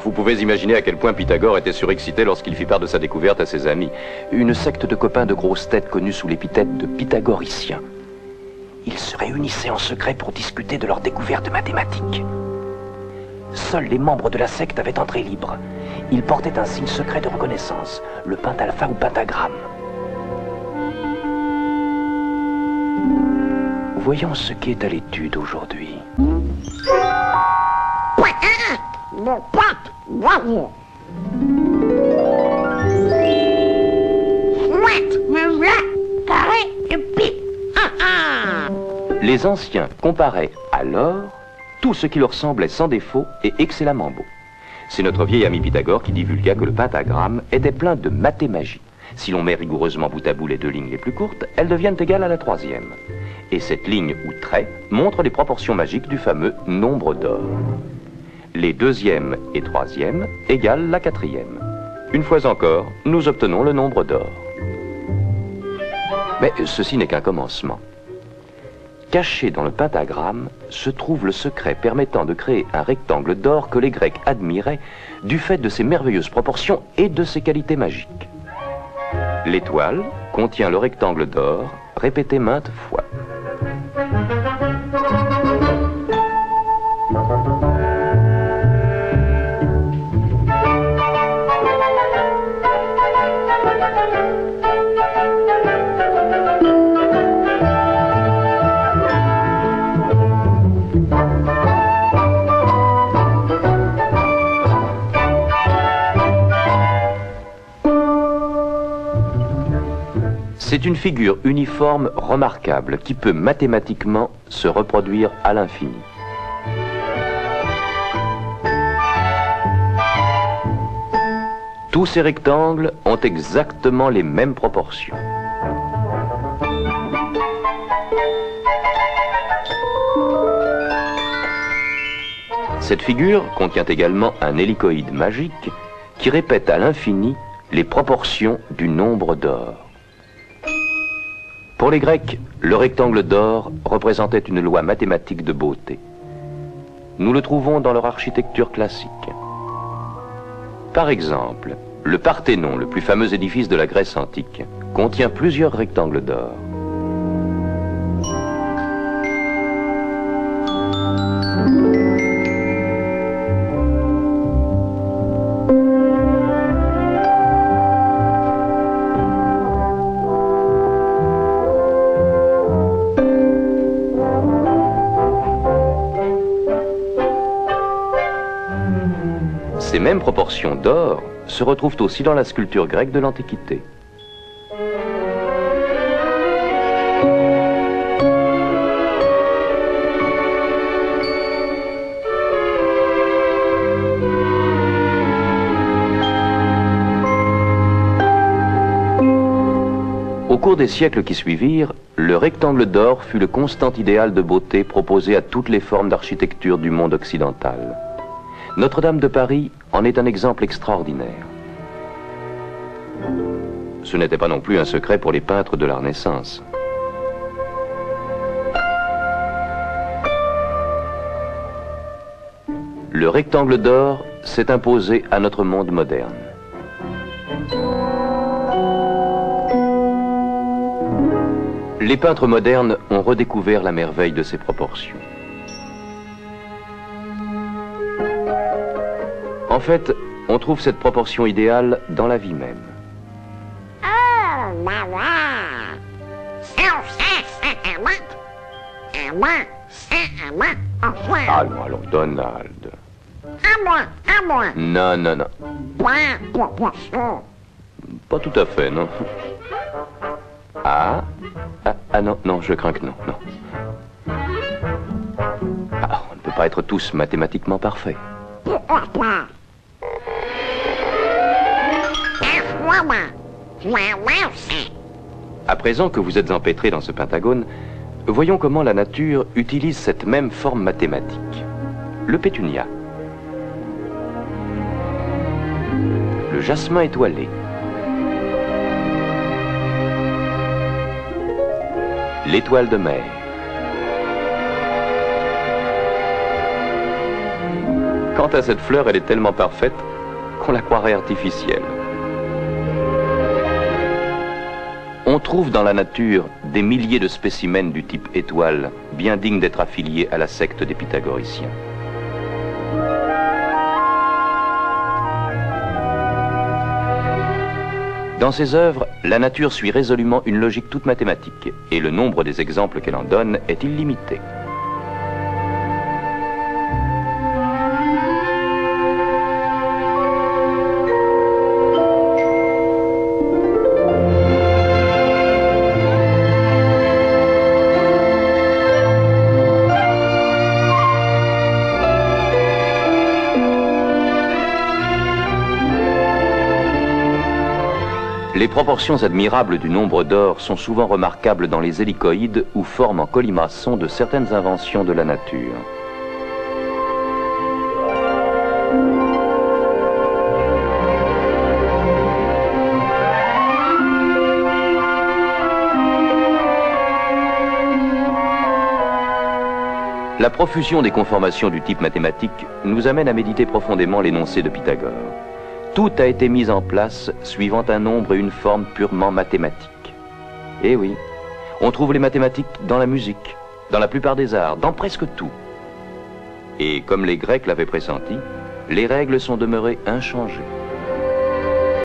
Vous pouvez imaginer à quel point Pythagore était surexcité lorsqu'il fit part de sa découverte à ses amis. Une secte de copains de grosses têtes connue sous l'épithète de pythagoriciens. Ils se réunissaient en secret pour discuter de leur découverte mathématique. Seuls les membres de la secte avaient entrée libre. Ils portaient un signe secret de reconnaissance, le pentalpha ou pentagramme. Voyons ce qu'est à l'étude aujourd'hui. Les anciens comparaient alors tout ce qui leur semblait sans défaut et excellemment beau. C'est notre vieil ami Pythagore qui divulgua que le pentagramme était plein de mathémagie. Si l'on met rigoureusement bout à bout les deux lignes les plus courtes, elles deviennent égales à la troisième. Et cette ligne ou trait montre les proportions magiques du fameux nombre d'or. Les deuxième et troisième égalent la quatrième. Une fois encore, nous obtenons le nombre d'or. Mais ceci n'est qu'un commencement. Caché dans le pentagramme se trouve le secret permettant de créer un rectangle d'or que les Grecs admiraient du fait de ses merveilleuses proportions et de ses qualités magiques. L'étoile contient le rectangle d'or répété maintes fois. C'est une figure uniforme remarquable qui peut mathématiquement se reproduire à l'infini. Tous ces rectangles ont exactement les mêmes proportions. Cette figure contient également un hélicoïde magique qui répète à l'infini les proportions du nombre d'or. Pour les Grecs, le rectangle d'or représentait une loi mathématique de beauté. Nous le trouvons dans leur architecture classique. Par exemple, le Parthénon, le plus fameux édifice de la Grèce antique, contient plusieurs rectangles d'or. Ces mêmes proportions d'or se retrouvent aussi dans la sculpture grecque de l'Antiquité. Au cours des siècles qui suivirent, le rectangle d'or fut le constant idéal de beauté proposé à toutes les formes d'architecture du monde occidental. Notre-Dame de Paris en est un exemple extraordinaire. Ce n'était pas non plus un secret pour les peintres de la Renaissance. Le rectangle d'or s'est imposé à notre monde moderne. Les peintres modernes ont redécouvert la merveille de ses proportions. En fait, on trouve cette proportion idéale dans la vie même. Ah Allons, allons, Donald. Non, non, non. Pas tout à fait, non. Ah non, non, je crains que non, non. Ah, on ne peut pas être tous mathématiquement parfaits. À présent que vous êtes empêtrés dans ce pentagone, voyons comment la nature utilise cette même forme mathématique. Le pétunia. Le jasmin étoilé. L'étoile de mer. Quant à cette fleur, elle est tellement parfaite qu'on la croirait artificielle. On trouve dans la nature des milliers de spécimens du type étoile, bien dignes d'être affiliés à la secte des pythagoriciens. Dans ses œuvres, la nature suit résolument une logique toute mathématique, et le nombre des exemples qu'elle en donne est illimité. Les proportions admirables du nombre d'or sont souvent remarquables dans les hélicoïdes ou formes en colimaçon de certaines inventions de la nature. La profusion des conformations du type mathématique nous amène à méditer profondément l'énoncé de Pythagore. Tout a été mis en place suivant un nombre et une forme purement mathématiques. Eh oui, on trouve les mathématiques dans la musique, dans la plupart des arts, dans presque tout. Et comme les Grecs l'avaient pressenti, les règles sont demeurées inchangées.